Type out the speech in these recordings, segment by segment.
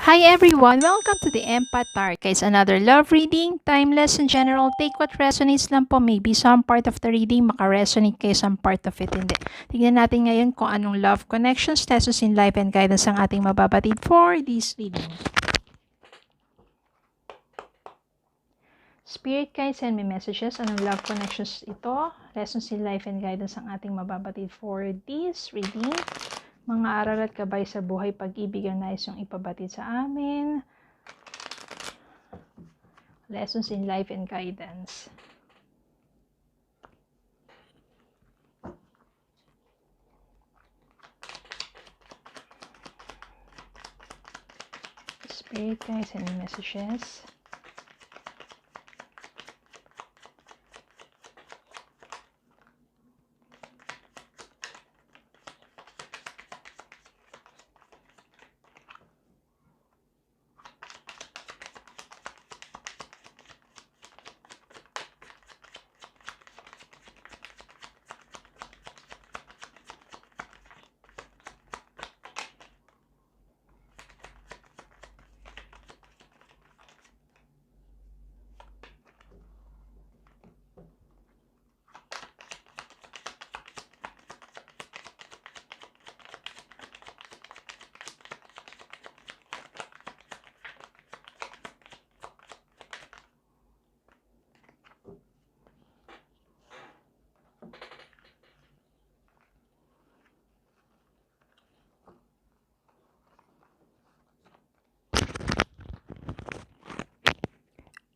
Hi everyone! Welcome to the Empath Tarot. Guys, another love reading, timeless and general. Take what resonates lang po. Maybe some part of the reading maka-resonate kayo, some part of it hindi. Tignan natin ngayon kung anong love connections, lessons in life and guidance ang ating mababatid for this reading. Spirit guides, send me messages. Anong love connections ito? Lessons in life and guidance ang ating mababatid for this reading. Mga aral at gabay sa buhay, pag-ibig ang nais yung ipabatid sa amin. Lessons in life and guidance. Spirit guides, send me messages.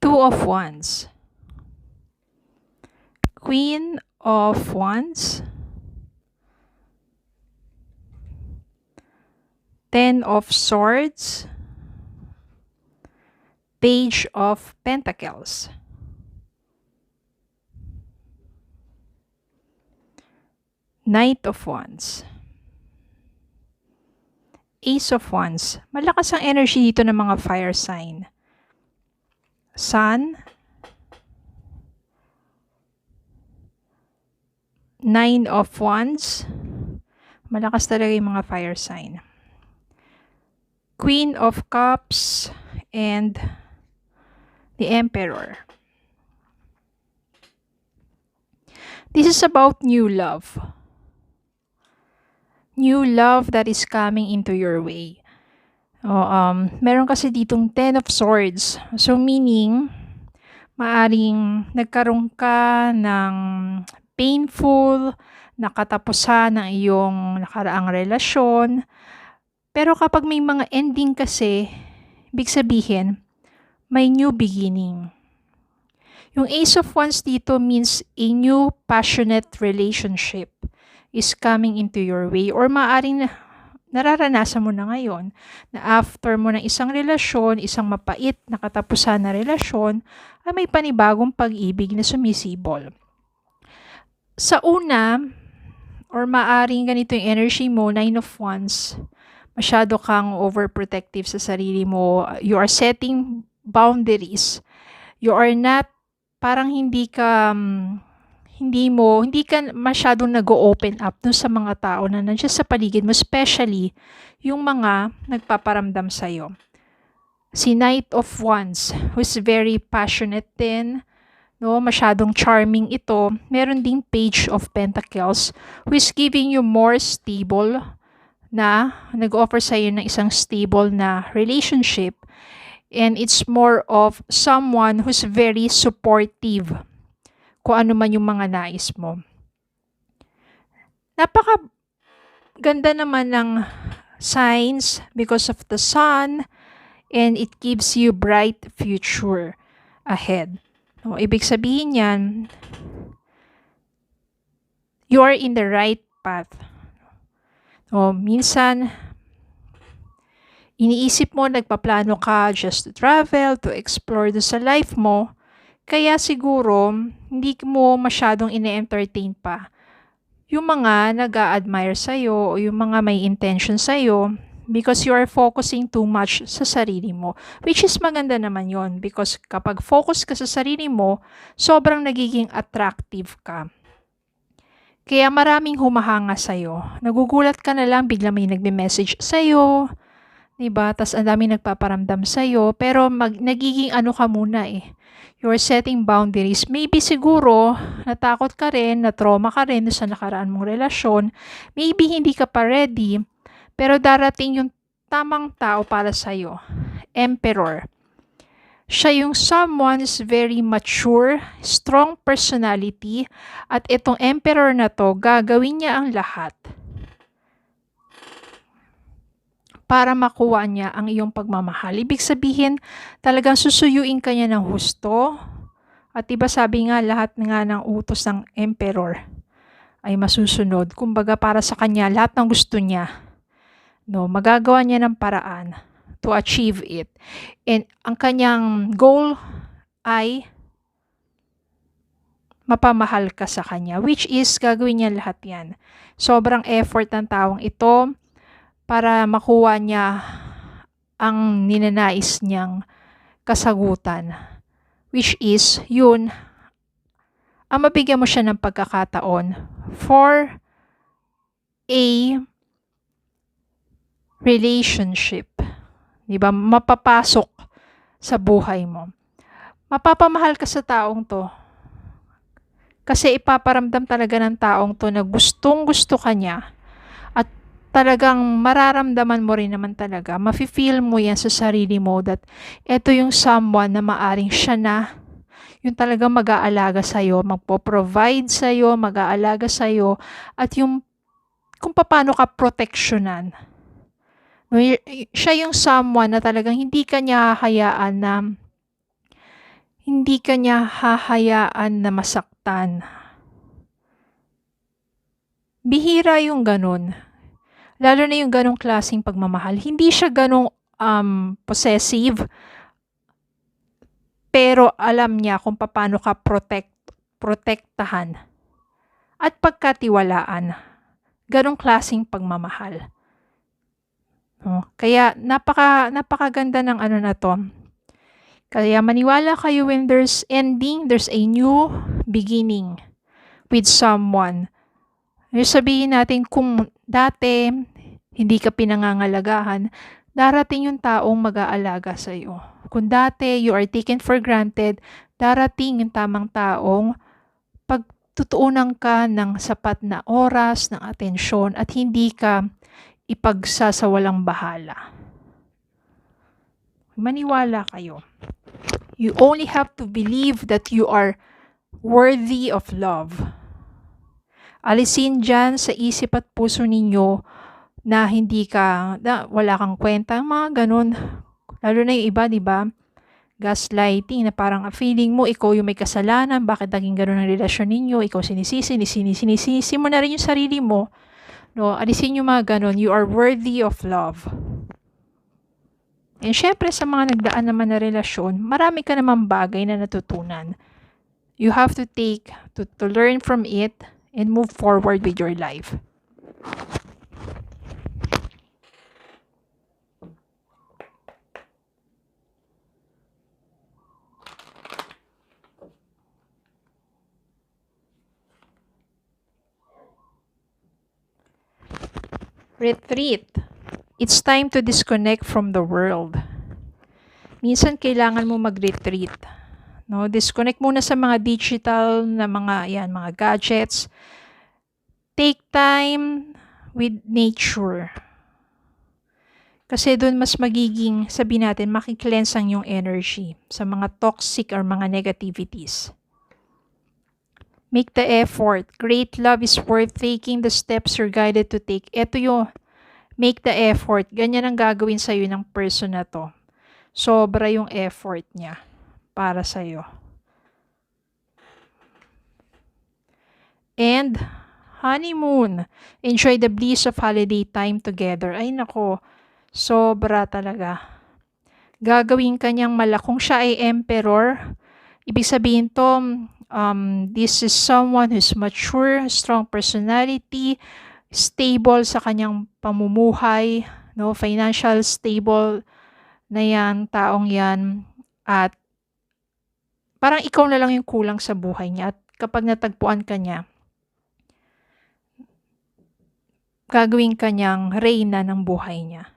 Two of Wands, Queen of Wands, Ten of Swords, Page of Pentacles, Knight of Wands, Ace of Wands. Malakas ang energy dito ng mga fire sign. Sun, Nine of Wands. Malakas talaga yung mga fire sign. Queen of Cups and the Emperor. This is about new love. New love that is coming into your way. Meron kasi ditong Ten of Swords. So meaning, maaring nagkaroon ka ng painful na katapusan ng iyong nakaraang relasyon. Pero kapag may mga ending kasi, ibig sabihin, may new beginning. Yung Ace of Wands dito means a new passionate relationship is coming into your way, or maaring nararanasan mo na ngayon na after mo ng isang relasyon, isang mapait na katapusan na relasyon, ay may panibagong pag-ibig na sumisibol. Sa una, or maaring ganito yung energy mo, Nine of Wands, masyado kang overprotective sa sarili mo. You are setting boundaries. You are not, parang hindi ka masyadong nag-open up dun sa mga tao na nandiyan sa paligid mo, especially yung mga nagpaparamdam sa'yo. Si Knight of Wands, who's very passionate din, no? Masyadong charming ito. Meron ding Page of Pentacles, who is giving you more stable na, nag-offer sa'yo ng isang stable na relationship. And it's more of someone who's very supportive kung ano man yung mga nais mo. Napaka ganda naman ng signs because of the sun, and it gives you bright future ahead. No, ibig sabihin yan, you are in the right path. No, minsan, iniisip mo, nagpaplano ka just to travel, to explore do sa life mo, kaya siguro, hindi mo masyadong ine-entertain pa yung mga nag-a-admire sa'yo o yung mga may intention sa'yo because you are focusing too much sa sarili mo. Which is maganda naman yon, because kapag focus ka sa sarili mo, sobrang nagiging attractive ka. Kaya maraming humahanga sa'yo. Nagugulat ka na lang, bigla may nagme-message sa'yo. 'Di ba? Tas ang daming nagpaparamdam sa'yo, pero nagiging ano ka muna, you're setting boundaries. Maybe siguro natakot ka rin, na-trauma ka rin do'n sa nakaraan mong relasyon. Maybe hindi ka pa ready, pero darating yung tamang tao para sa'yo. Emperor. Siya yung someone is very mature, strong personality, at itong emperor na 'to, gagawin niya ang lahat para makuha niya ang iyong pagmamahal. Ibig sabihin, talagang susuyuin ka niya ng husto. At iba sabi nga, lahat nga ng utos ng emperor ay masusunod. Kumbaga para sa kanya, lahat ng gusto niya, no, magagawa niya ng paraan to achieve it. And ang kanyang goal ay mapamahal ka sa kanya, which is gagawin niya lahat yan. Sobrang effort ng taong ito para makuha niya ang ninanais niyang kasagutan, which is yun, ang mabigyan mo siya ng pagkakataon for a relationship. Diba? Mapapasok sa buhay mo. Mapapamahal ka sa taong to. Kasi ipaparamdam talaga ng taong to na gustong gusto ka niya. At talagang mararamdaman mo rin naman talaga, mafe-feel mo yan sa sarili mo that ito yung someone na maaring siya na yung talagang mag-aalaga sa'yo, magpo-provide sa'yo, mag-aalaga sa'yo, at yung kung paano ka proteksyonan. No, siya yung someone na talagang hindi ka niya hahayaan na masaktan. Bihira yung ganun. Lalo na yung ganong klaseng pagmamahal. Hindi siya ganong possessive, pero alam niya kung paano ka protektahan at pagkatiwalaan. Ganong klaseng pagmamahal. Kaya napakaganda ng ano na to. Kaya maniwala kayo, when there's ending, there's a new beginning with someone. Sabihin natin kung dati hindi ka pinangangalagahan, darating yung taong mag-aalaga sa iyo. Kung dati you are taken for granted, darating yung tamang taong pagtutuunan ka ng sapat na oras, ng atensyon, at hindi ka ipagsasawalang bahala. Maniwala kayo. You only have to believe that you are worthy of love. Alisin dyan sa isip at puso ninyo na wala kang kwenta, mga ganun. Lalo na yung iba, di ba? Gaslighting, na parang feeling mo ikaw yung may kasalanan, bakit naging ganun ang relasyon ninyo, ikaw sinisisi mo na rin yung sarili mo. No, alisin yung mga ganun. You are worthy of love. And syempre sa mga nagdaan naman na relasyon, marami ka namang bagay na natutunan. You have to learn from it and move forward with your life. Retreat. It's time to disconnect from the world. Minsan kailangan mo mag-retreat. No, disconnect muna sa mga digital na mga gadgets. Take time with nature. Kasi doon mas magiging, sabi natin, makiklense ang yung energy sa mga toxic or mga negativities. Make the effort. Great love is worth taking the steps you're guided to take. Ito yung make the effort. Ganyan ang gagawin sa'yo ng person na to. Sobra yung effort niya para sa'yo. And honeymoon. Enjoy the bliss of holiday time together. Ay nako, sobra talaga. Gagawin kanyang malakong siya ay emperor. Ibig sabihin to, this is someone who's mature, strong personality, stable sa kanyang pamumuhay, no, financial stable na yan, taong yan, at parang ikaw na lang yung kulang sa buhay niya, at kapag natagpuan ka niya, gagawin kanyang reyna ng buhay niya.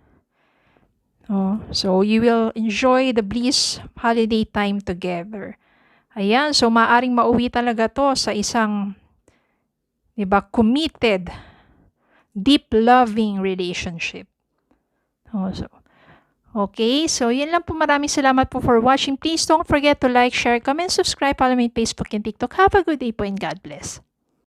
Oh, so you will enjoy the bliss holiday time together. Ayan, so maaring mauwi talaga to sa isang, 'di ba, committed, deep loving relationship. Oh, so okay, so yun lang po. Maraming salamat po for watching. Please don't forget to like, share, comment, subscribe, follow me on Facebook and TikTok. Have a good day po and God bless.